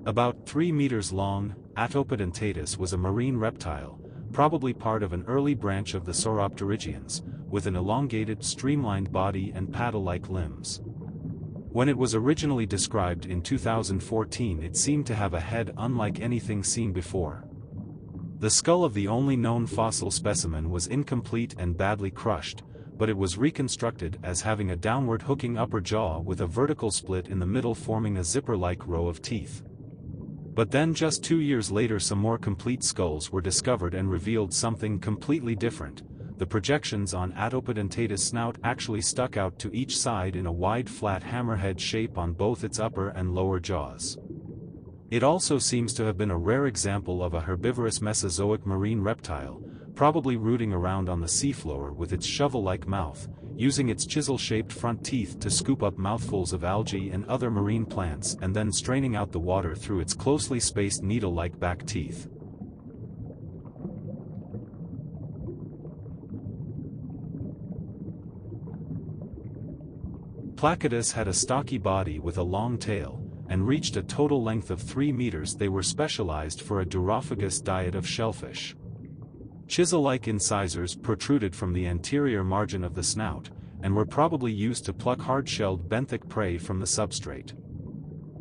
About 3 meters long, Atopodontatus was a marine reptile, probably part of an early branch of the Sauropterygians, with an elongated streamlined body and paddle-like limbs. When it was originally described in 2014, it seemed to have a head unlike anything seen before. The skull of the only known fossil specimen was incomplete and badly crushed, but it was reconstructed as having a downward hooking upper jaw with a vertical split in the middle forming a zipper-like row of teeth. But then just 2 years later some more complete skulls were discovered and revealed something completely different. The projections on Atopodontatus' snout actually stuck out to each side in a wide flat hammerhead shape on both its upper and lower jaws. It also seems to have been a rare example of a herbivorous Mesozoic marine reptile, probably rooting around on the seafloor with its shovel-like mouth, using its chisel-shaped front teeth to scoop up mouthfuls of algae and other marine plants and then straining out the water through its closely spaced needle-like back teeth. Placodus had a stocky body with a long tail, and reached a total length of 3 meters. They were specialized for a durophagous diet of shellfish. Chisel-like incisors protruded from the anterior margin of the snout, and were probably used to pluck hard-shelled benthic prey from the substrate.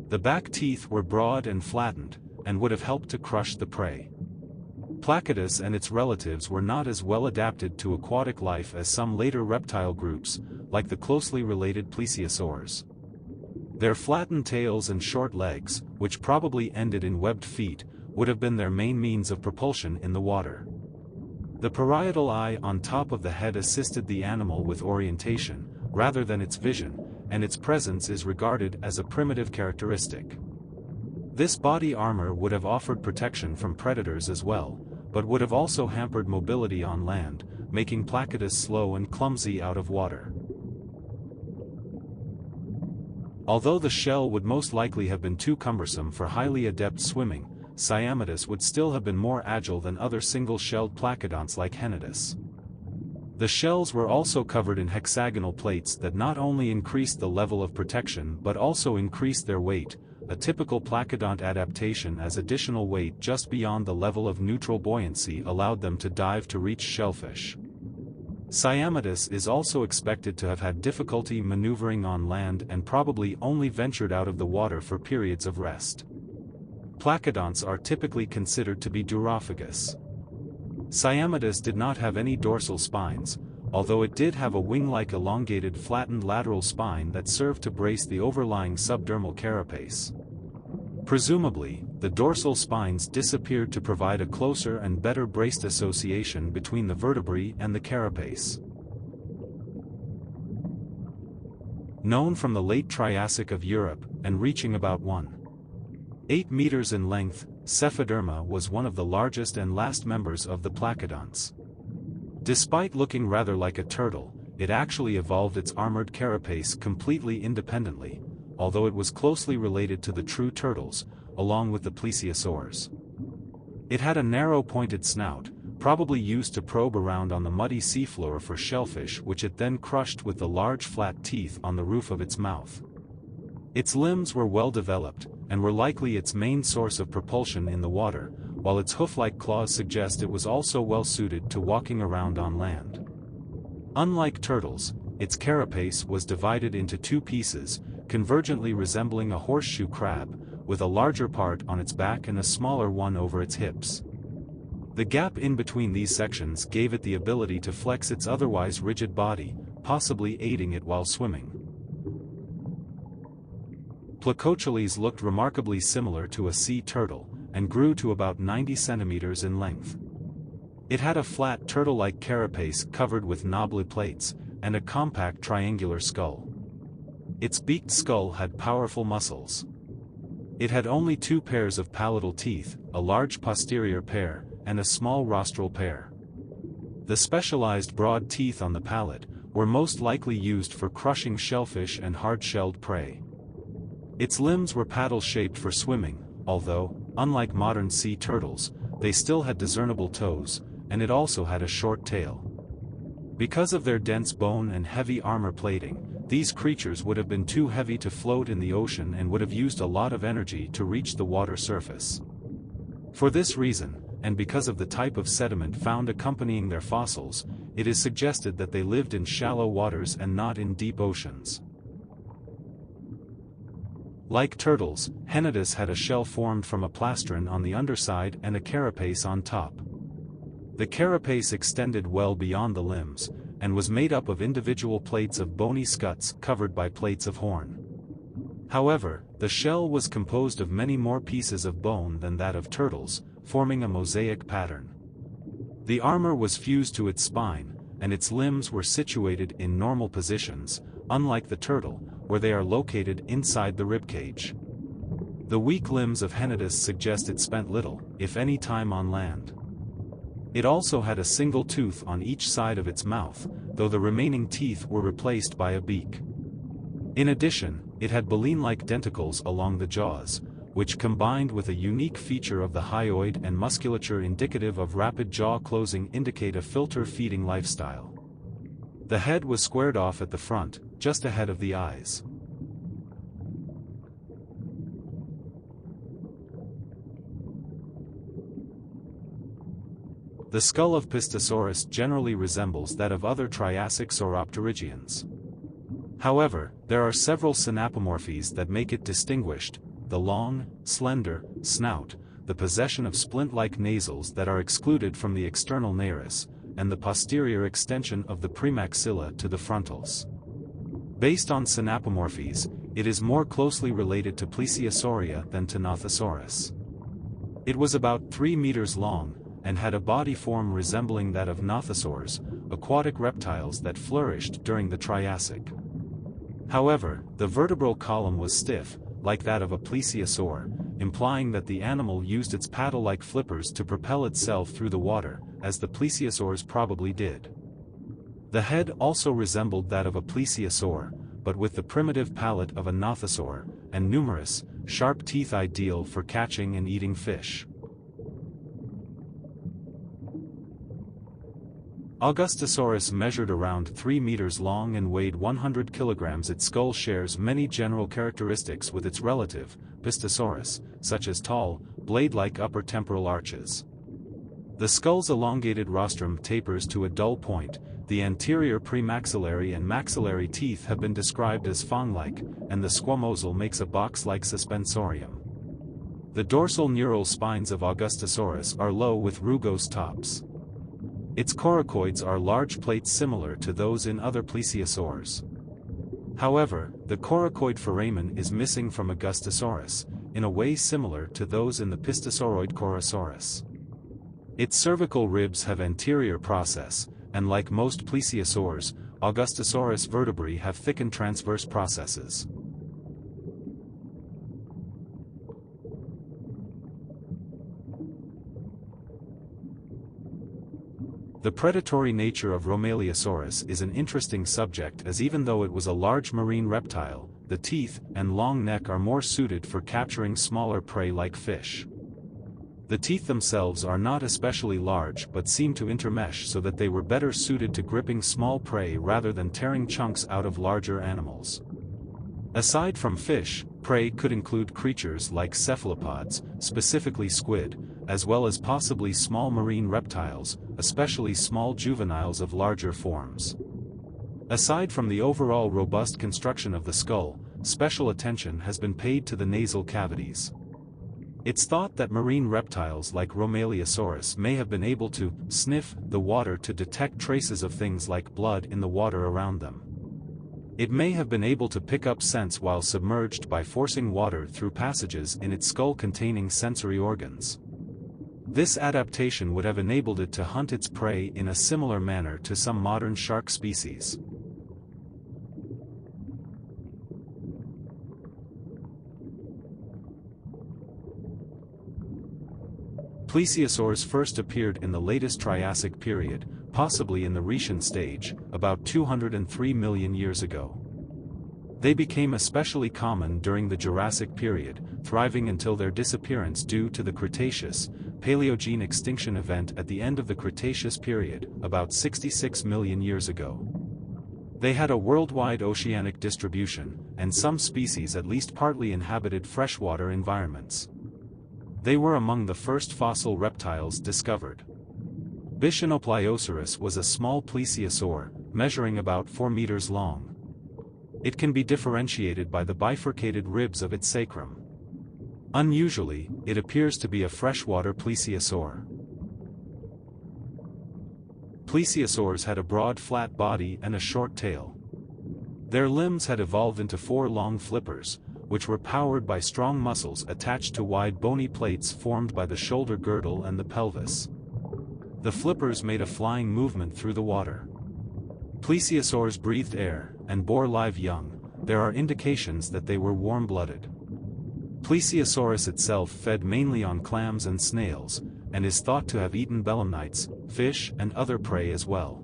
The back teeth were broad and flattened, and would have helped to crush the prey. Placodus and its relatives were not as well adapted to aquatic life as some later reptile groups, like the closely related Plesiosaurs. Their flattened tails and short legs, which probably ended in webbed feet, would have been their main means of propulsion in the water. The parietal eye on top of the head assisted the animal with orientation, rather than its vision, and its presence is regarded as a primitive characteristic. This body armor would have offered protection from predators as well, but would have also hampered mobility on land, making Placodus slow and clumsy out of water. Although the shell would most likely have been too cumbersome for highly adept swimming, Siamidus would still have been more agile than other single-shelled placodonts like Henodus. The shells were also covered in hexagonal plates that not only increased the level of protection but also increased their weight, a typical placodont adaptation, as additional weight just beyond the level of neutral buoyancy allowed them to dive to reach shellfish. Siamidus is also expected to have had difficulty maneuvering on land and probably only ventured out of the water for periods of rest. Placodonts are typically considered to be durophagous. Siamidus did not have any dorsal spines, although it did have a wing-like elongated flattened lateral spine that served to brace the overlying subdermal carapace. Presumably, the dorsal spines disappeared to provide a closer and better braced association between the vertebrae and the carapace. Known from the late Triassic of Europe, and reaching about 1.8 meters in length, Cephaderma was one of the largest and last members of the placodonts. Despite looking rather like a turtle, it actually evolved its armored carapace completely independently, although it was closely related to the true turtles, along with the Plesiosaurs. It had a narrow pointed snout, probably used to probe around on the muddy seafloor for shellfish, which it then crushed with the large flat teeth on the roof of its mouth. Its limbs were well developed, and were likely its main source of propulsion in the water, while its hoof-like claws suggest it was also well suited to walking around on land. Unlike turtles, its carapace was divided into 2 pieces, convergently resembling a horseshoe crab, with a larger part on its back and a smaller one over its hips. The gap in between these sections gave it the ability to flex its otherwise rigid body, possibly aiding it while swimming. Placocheles looked remarkably similar to a sea turtle, and grew to about 90 centimeters in length. It had a flat turtle-like carapace covered with knobbly plates, and a compact triangular skull. Its beaked skull had powerful muscles. It had only 2 pairs of palatal teeth, a large posterior pair, and a small rostral pair. The specialized broad teeth on the palate were most likely used for crushing shellfish and hard-shelled prey. Its limbs were paddle-shaped for swimming, although, unlike modern sea turtles, they still had discernible toes, and it also had a short tail. Because of their dense bone and heavy armor plating, these creatures would have been too heavy to float in the ocean and would have used a lot of energy to reach the water surface. For this reason, and because of the type of sediment found accompanying their fossils, it is suggested that they lived in shallow waters and not in deep oceans. Like turtles, Henodus had a shell formed from a plastron on the underside and a carapace on top. The carapace extended well beyond the limbs, and was made up of individual plates of bony scuts covered by plates of horn. However, the shell was composed of many more pieces of bone than that of turtles, forming a mosaic pattern. The armor was fused to its spine, and its limbs were situated in normal positions, unlike the turtle, where they are located inside the ribcage. The weak limbs of Henodus suggest it spent little, if any, time on land. It also had a single tooth on each side of its mouth, though the remaining teeth were replaced by a beak. In addition, it had baleen-like denticles along the jaws, which combined with a unique feature of the hyoid and musculature indicative of rapid jaw closing indicate a filter-feeding lifestyle. The head was squared off at the front, just ahead of the eyes. The skull of Pistosaurus generally resembles that of other Triassic sauropterygians. However, there are several synapomorphies that make it distinguished: the long, slender snout, the possession of splint-like nasals that are excluded from the external nares, and the posterior extension of the premaxilla to the frontals. Based on synapomorphies, it is more closely related to Plesiosauria than to Nothosaurus. It was about 3 meters long, and had a body form resembling that of Nothosaurs, aquatic reptiles that flourished during the Triassic. However, the vertebral column was stiff, like that of a plesiosaur, implying that the animal used its paddle-like flippers to propel itself through the water, as the plesiosaurs probably did. The head also resembled that of a plesiosaur, but with the primitive palate of a nothosaur, and numerous, sharp teeth ideal for catching and eating fish. Augustosaurus measured around 3 meters long and weighed 100 kilograms. Its skull shares many general characteristics with its relative, Pistosaurus, such as tall, blade-like upper temporal arches. The skull's elongated rostrum tapers to a dull point. The anterior premaxillary and maxillary teeth have been described as fang-like, and the squamosal makes a box-like suspensorium. The dorsal neural spines of Augustosaurus are low with rugose tops. Its coracoids are large plates similar to those in other plesiosaurs. However, the coracoid foramen is missing from Augustosaurus, in a way similar to those in the Pistosauroid Corasaurus. Its cervical ribs have anterior process, and like most plesiosaurs, Augustosaurus vertebrae have thickened transverse processes. The predatory nature of Romaleosaurus is an interesting subject, as even though it was a large marine reptile, the teeth and long neck are more suited for capturing smaller prey like fish. The teeth themselves are not especially large but seem to intermesh so that they were better suited to gripping small prey rather than tearing chunks out of larger animals. Aside from fish, prey could include creatures like cephalopods, specifically squid, as well as possibly small marine reptiles, especially small juveniles of larger forms. Aside from the overall robust construction of the skull, special attention has been paid to the nasal cavities. It's thought that marine reptiles like Romaleosaurus may have been able to sniff the water to detect traces of things like blood in the water around them. It may have been able to pick up scents while submerged by forcing water through passages in its skull containing sensory organs. This adaptation would have enabled it to hunt its prey in a similar manner to some modern shark species. Plesiosaurs first appeared in the latest Triassic period, possibly in the Rhaetian stage, about 203 million years ago. They became especially common during the Jurassic period, thriving until their disappearance due to the Cretaceous, Paleogene extinction event at the end of the Cretaceous period, about 66 million years ago. They had a worldwide oceanic distribution, and some species at least partly inhabited freshwater environments. They were among the first fossil reptiles discovered. Bichenopliosaurus was a small plesiosaur, measuring about 4 meters long. It can be differentiated by the bifurcated ribs of its sacrum. Unusually, it appears to be a freshwater plesiosaur. Plesiosaurs had a broad flat body and a short tail. Their limbs had evolved into 4 long flippers, which were powered by strong muscles attached to wide bony plates formed by the shoulder girdle and the pelvis. The flippers made a flying movement through the water. Plesiosaurs breathed air, and bore live young. There are indications that they were warm-blooded. Plesiosaurus itself fed mainly on clams and snails, and is thought to have eaten belemnites, fish and other prey as well.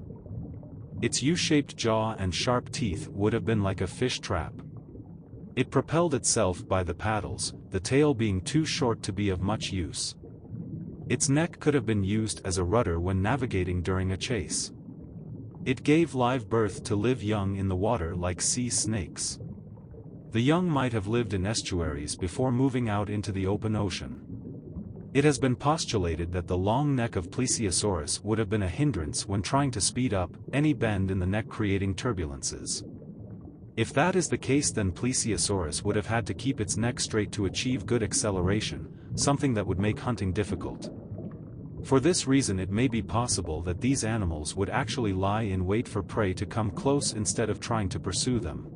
Its U-shaped jaw and sharp teeth would have been like a fish trap. It propelled itself by the paddles, the tail being too short to be of much use. Its neck could have been used as a rudder when navigating during a chase. It gave live birth to live young in the water like sea snakes. The young might have lived in estuaries before moving out into the open ocean. It has been postulated that the long neck of Plesiosaurus would have been a hindrance when trying to speed up, any bend in the neck creating turbulences. If that is the case, then Plesiosaurus would have had to keep its neck straight to achieve good acceleration, something that would make hunting difficult. For this reason, it may be possible that these animals would actually lie in wait for prey to come close instead of trying to pursue them.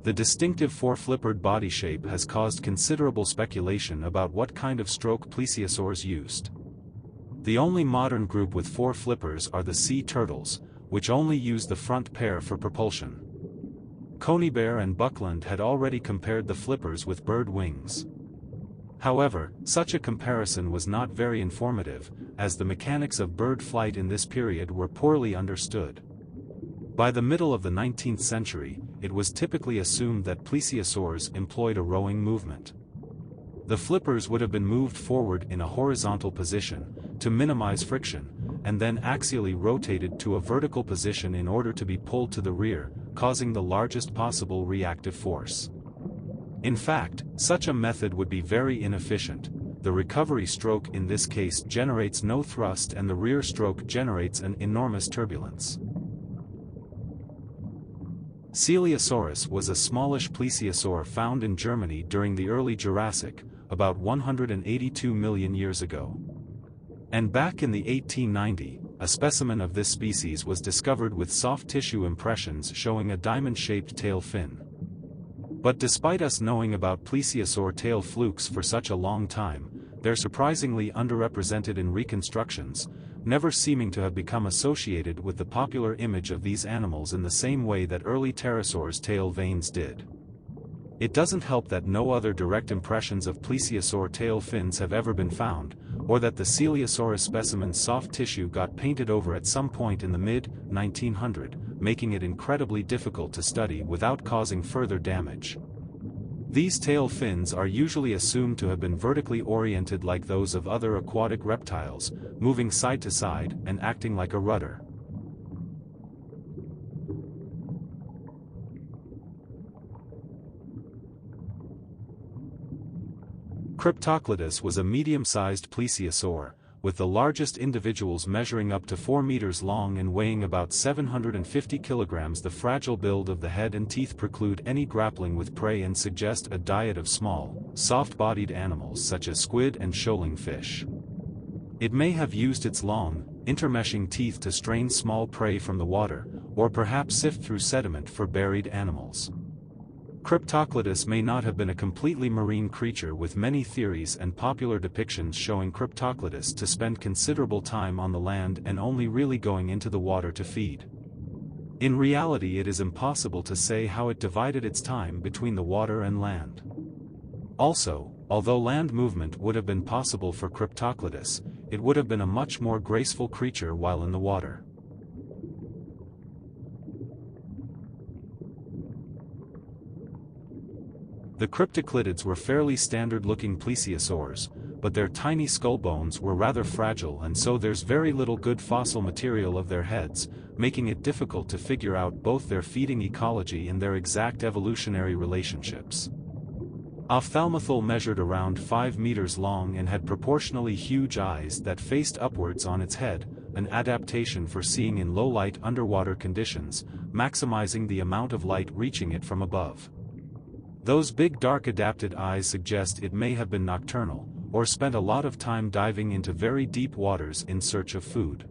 The distinctive 4-flippered body shape has caused considerable speculation about what kind of stroke plesiosaurs used. The only modern group with 4 flippers are the sea turtles, which only use the front pair for propulsion. Conybeare and Buckland had already compared the flippers with bird wings. However, such a comparison was not very informative, as the mechanics of bird flight in this period were poorly understood. By the middle of the 19th century, it was typically assumed that plesiosaurs employed a rowing movement. The flippers would have been moved forward in a horizontal position, to minimize friction, and then axially rotated to a vertical position in order to be pulled to the rear, causing the largest possible reactive force. In fact, such a method would be very inefficient. The recovery stroke in this case generates no thrust and the rear stroke generates an enormous turbulence. Coeliosaurus was a smallish plesiosaur found in Germany during the early Jurassic, about 182 million years ago. And back in the 1890s, a specimen of this species was discovered with soft tissue impressions showing a diamond-shaped tail fin. But despite us knowing about plesiosaur tail flukes for such a long time, they're surprisingly underrepresented in reconstructions, never seeming to have become associated with the popular image of these animals in the same way that early pterosaurs' tail veins did. It doesn't help that no other direct impressions of plesiosaur tail fins have ever been found, or that the Coeliosaurus specimen's soft tissue got painted over at some point in the mid-1900s, making it incredibly difficult to study without causing further damage. These tail fins are usually assumed to have been vertically oriented like those of other aquatic reptiles, moving side to side and acting like a rudder. Cryptoclididae was a medium-sized plesiosaur, with the largest individuals measuring up to 4 meters long and weighing about 750 kilograms. The fragile build of the head and teeth preclude any grappling with prey and suggest a diet of small, soft-bodied animals such as squid and shoaling fish. It may have used its long, intermeshing teeth to strain small prey from the water, or perhaps sift through sediment for buried animals. Cryptoclididae may not have been a completely marine creature, with many theories and popular depictions showing Cryptoclididae to spend considerable time on the land and only really going into the water to feed. In reality, it is impossible to say how it divided its time between the water and land. Also, although land movement would have been possible for Cryptoclididae, it would have been a much more graceful creature while in the water. The Cryptoclidids were fairly standard-looking plesiosaurs, but their tiny skull bones were rather fragile, and so there's very little good fossil material of their heads, making it difficult to figure out both their feeding ecology and their exact evolutionary relationships. Ophthalmothle measured around 5 meters long and had proportionally huge eyes that faced upwards on its head, an adaptation for seeing in low-light underwater conditions, maximizing the amount of light reaching it from above. Those big dark adapted eyes suggest it may have been nocturnal, or spent a lot of time diving into very deep waters in search of food.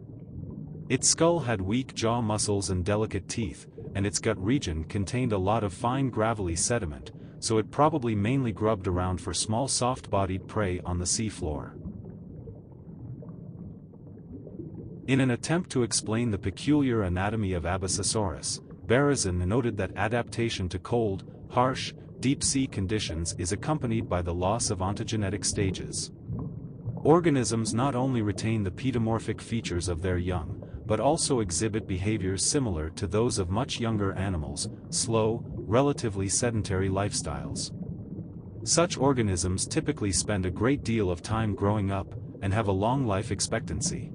Its skull had weak jaw muscles and delicate teeth, and its gut region contained a lot of fine gravelly sediment, so it probably mainly grubbed around for small soft-bodied prey on the sea floor. In an attempt to explain the peculiar anatomy of Abyssosaurus, Berezin noted that adaptation to cold, harsh, deep-sea conditions is accompanied by the loss of ontogenetic stages. Organisms not only retain the pedomorphic features of their young, but also exhibit behaviors similar to those of much younger animals, slow, relatively sedentary lifestyles. Such organisms typically spend a great deal of time growing up, and have a long life expectancy.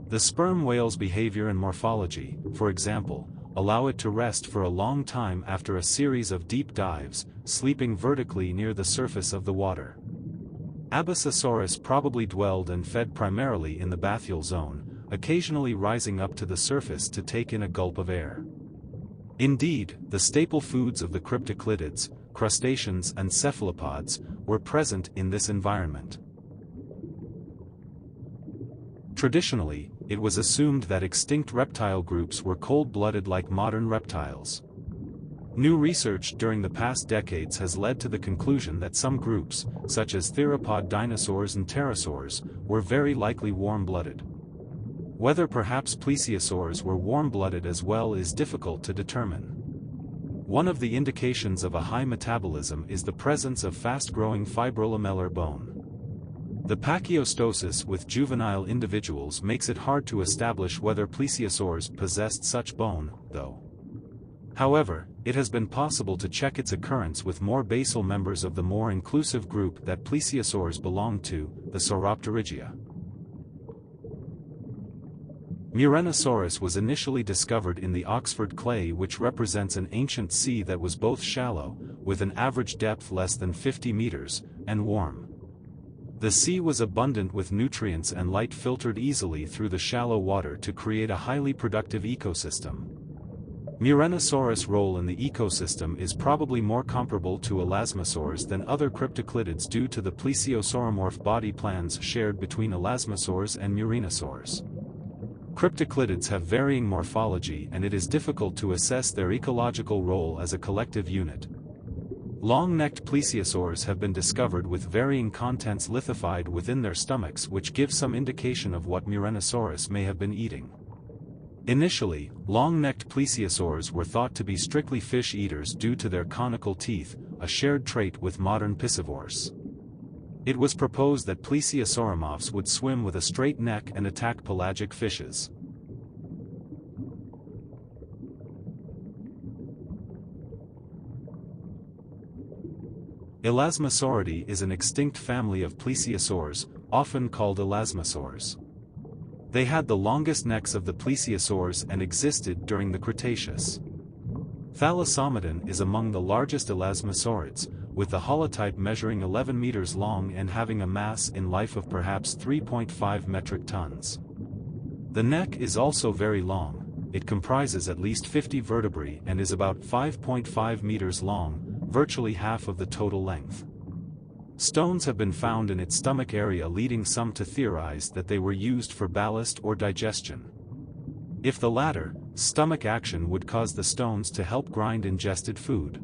The sperm whale's behavior and morphology, for example, allow it to rest for a long time after a series of deep dives, sleeping vertically near the surface of the water. Abyssosaurus probably dwelled and fed primarily in the bathyal zone, occasionally rising up to the surface to take in a gulp of air. Indeed, the staple foods of the Cryptoclidids, crustaceans and cephalopods, were present in this environment. Traditionally, it was assumed that extinct reptile groups were cold-blooded like modern reptiles. New research during the past decades has led to the conclusion that some groups, such as theropod dinosaurs and pterosaurs, were very likely warm-blooded. Whether perhaps plesiosaurs were warm-blooded as well is difficult to determine. One of the indications of a high metabolism is the presence of fast-growing fibrolamellar bone. The pachyostosis with juvenile individuals makes it hard to establish whether plesiosaurs possessed such bone, though. However, it has been possible to check its occurrence with more basal members of the more inclusive group that plesiosaurs belong to, the Sauropterygia. Murenosaurus was initially discovered in the Oxford clay, which represents an ancient sea that was both shallow, with an average depth less than 50 meters, and warm. The sea was abundant with nutrients and light filtered easily through the shallow water to create a highly productive ecosystem. Murenosaurus' role in the ecosystem is probably more comparable to elasmosaurs than other cryptoclidids due to the plesiosauromorph body plans shared between elasmosaurs and murenosaurs. Cryptoclidids have varying morphology, and it is difficult to assess their ecological role as a collective unit. Long-necked plesiosaurs have been discovered with varying contents lithified within their stomachs, which gives some indication of what Murenosaurus may have been eating. Initially, long-necked plesiosaurs were thought to be strictly fish eaters due to their conical teeth, a shared trait with modern piscivores. It was proposed that plesiosauromorphs would swim with a straight neck and attack pelagic fishes. Elasmosauridae is an extinct family of plesiosaurs, often called elasmosaurs. They had the longest necks of the plesiosaurs and existed during the Cretaceous. Thalassomedon is among the largest elasmosaurids, with the holotype measuring 11 meters long and having a mass in life of perhaps 3.5 metric tons. The neck is also very long. It comprises at least 50 vertebrae and is about 5.5 meters long, virtually half of the total length. Stones have been found in its stomach area, leading some to theorize that they were used for ballast or digestion. If the latter, stomach action would cause the stones to help grind ingested food.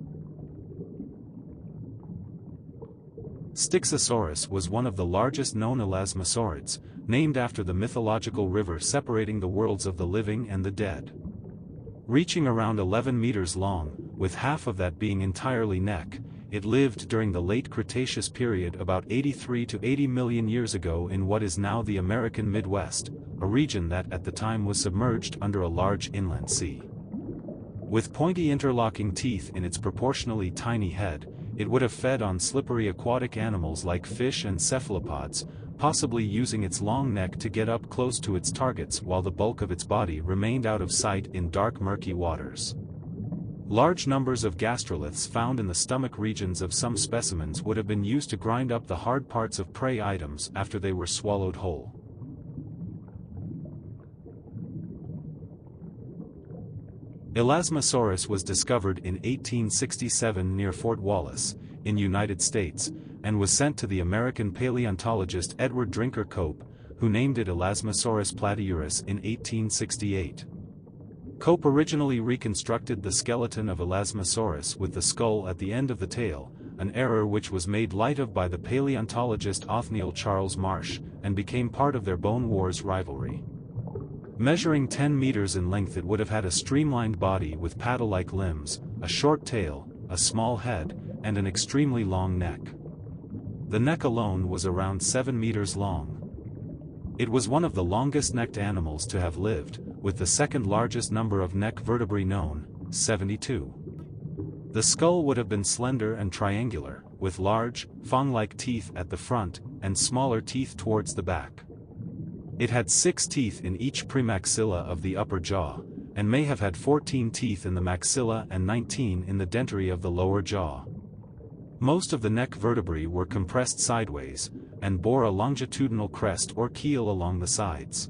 Styxosaurus was one of the largest known elasmosaurids, named after the mythological river separating the worlds of the living and the dead. Reaching around 11 meters long, with half of that being entirely neck, it lived during the late Cretaceous period about 83 to 80 million years ago in what is now the American Midwest, a region that at the time was submerged under a large inland sea. With pointy interlocking teeth in its proportionally tiny head, it would have fed on slippery aquatic animals like fish and cephalopods, possibly using its long neck to get up close to its targets while the bulk of its body remained out of sight in dark murky waters. Large numbers of gastroliths found in the stomach regions of some specimens would have been used to grind up the hard parts of prey items after they were swallowed whole. Elasmosaurus was discovered in 1867 near Fort Wallace, in United States, and was sent to the American paleontologist Edward Drinker Cope, who named it Elasmosaurus platyurus in 1868. Cope originally reconstructed the skeleton of Elasmosaurus with the skull at the end of the tail, an error which was made light of by the paleontologist Othniel Charles Marsh, and became part of their Bone Wars rivalry. Measuring 10 meters in length, it would have had a streamlined body with paddle-like limbs, a short tail, a small head, and an extremely long neck. The neck alone was around 7 meters long. It was one of the longest-necked animals to have lived, with the second largest number of neck vertebrae known, 72. The skull would have been slender and triangular, with large, fang-like teeth at the front, and smaller teeth towards the back. It had 6 teeth in each premaxilla of the upper jaw, and may have had 14 teeth in the maxilla and 19 in the dentary of the lower jaw. Most of the neck vertebrae were compressed sideways, and bore a longitudinal crest or keel along the sides.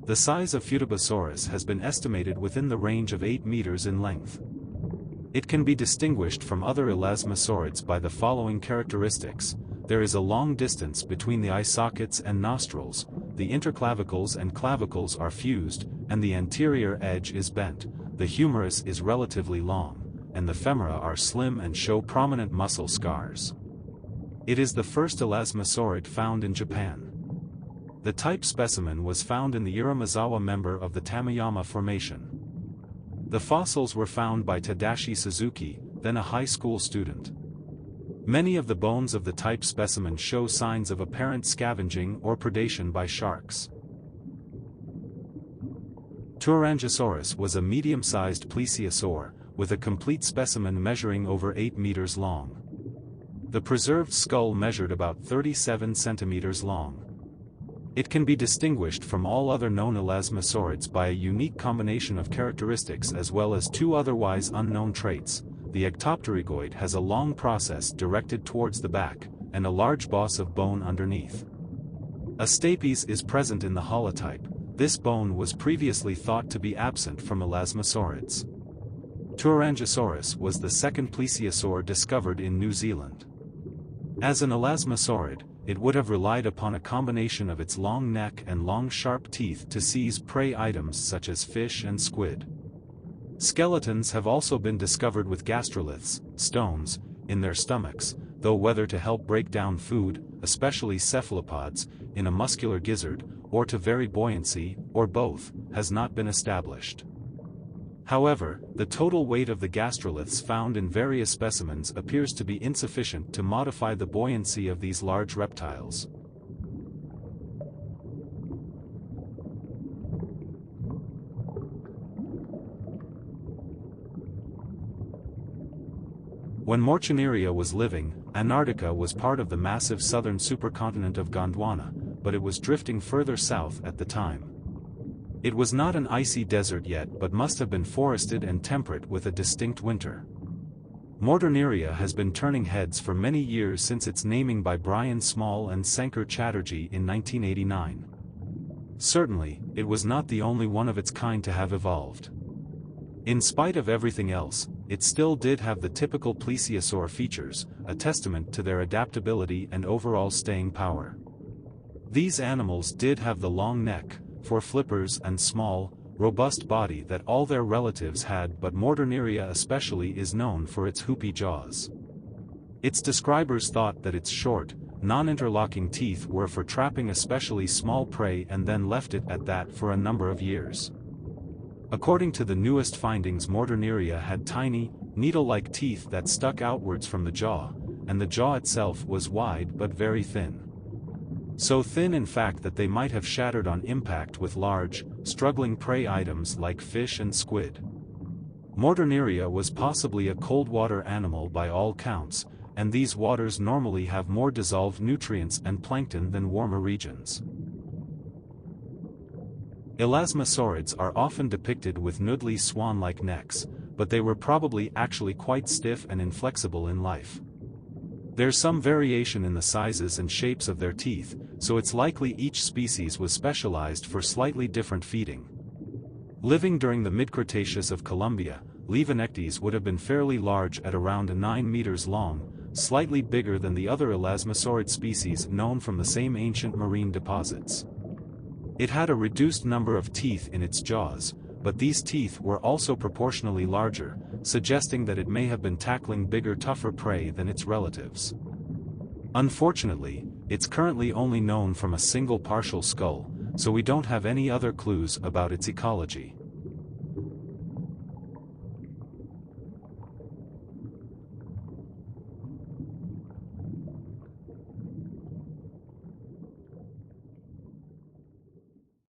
The size of Pistosaurosaurus has been estimated within the range of 8 meters in length. It can be distinguished from other elasmosaurids by the following characteristics. There is a long distance between the eye sockets and nostrils, the interclavicles and clavicles are fused, and the anterior edge is bent, the humerus is relatively long, and the femora are slim and show prominent muscle scars. It is the first elasmosaurid found in Japan. The type specimen was found in the Iramazawa member of the Tamayama Formation. The fossils were found by Tadashi Suzuki, then a high school student. Many of the bones of the type specimen show signs of apparent scavenging or predation by sharks. Turangosaurus was a medium-sized plesiosaur, with a complete specimen measuring over 8 meters long. The preserved skull measured about 37 centimeters long. It can be distinguished from all other known elasmosaurids by a unique combination of characteristics as well as 2 otherwise unknown traits. The ectopterygoid has a long process directed towards the back, and a large boss of bone underneath. A stapes is present in the holotype. This bone was previously thought to be absent from elasmosaurids. Turangosaurus was the second plesiosaur discovered in New Zealand. As an elasmosaurid, it would have relied upon a combination of its long neck and long sharp teeth to seize prey items such as fish and squid. Skeletons have also been discovered with gastroliths, stones, in their stomachs, though whether to help break down food, especially cephalopods, in a muscular gizzard, or to vary buoyancy, or both, has not been established. However, the total weight of the gastroliths found in various specimens appears to be insufficient to modify the buoyancy of these large reptiles. When Morchinaria was living, Antarctica was part of the massive southern supercontinent of Gondwana, but it was drifting further south at the time. It was not an icy desert yet but must have been forested and temperate with a distinct winter. Morchinaria has been turning heads for many years since its naming by Brian Small and Sankar Chatterjee in 1989. Certainly, it was not the only one of its kind to have evolved. In spite of everything else, it still did have the typical plesiosaur features, a testament to their adaptability and overall staying power. These animals did have the long neck, 4 flippers and small, robust body that all their relatives had, but Morchinaria especially is known for its hoopy jaws. Its describers thought that its short, non-interlocking teeth were for trapping especially small prey and then left it at that for a number of years. According to the newest findings, Morchinaria had tiny, needle-like teeth that stuck outwards from the jaw, and the jaw itself was wide but very thin. So thin in fact that they might have shattered on impact with large, struggling prey items like fish and squid. Mortorneria was possibly a cold-water animal by all counts, and these waters normally have more dissolved nutrients and plankton than warmer regions. Elasmosaurids are often depicted with noodly swan-like necks, but they were probably actually quite stiff and inflexible in life. There's some variation in the sizes and shapes of their teeth, so it's likely each species was specialized for slightly different feeding. Living during the mid-Cretaceous of Colombia, Levanectes would have been fairly large at around 9 meters long, slightly bigger than the other elasmosaurid species known from the same ancient marine deposits. It had a reduced number of teeth in its jaws, but these teeth were also proportionally larger, suggesting that it may have been tackling bigger, tougher prey than its relatives. Unfortunately, it's currently only known from a single partial skull, so we don't have any other clues about its ecology.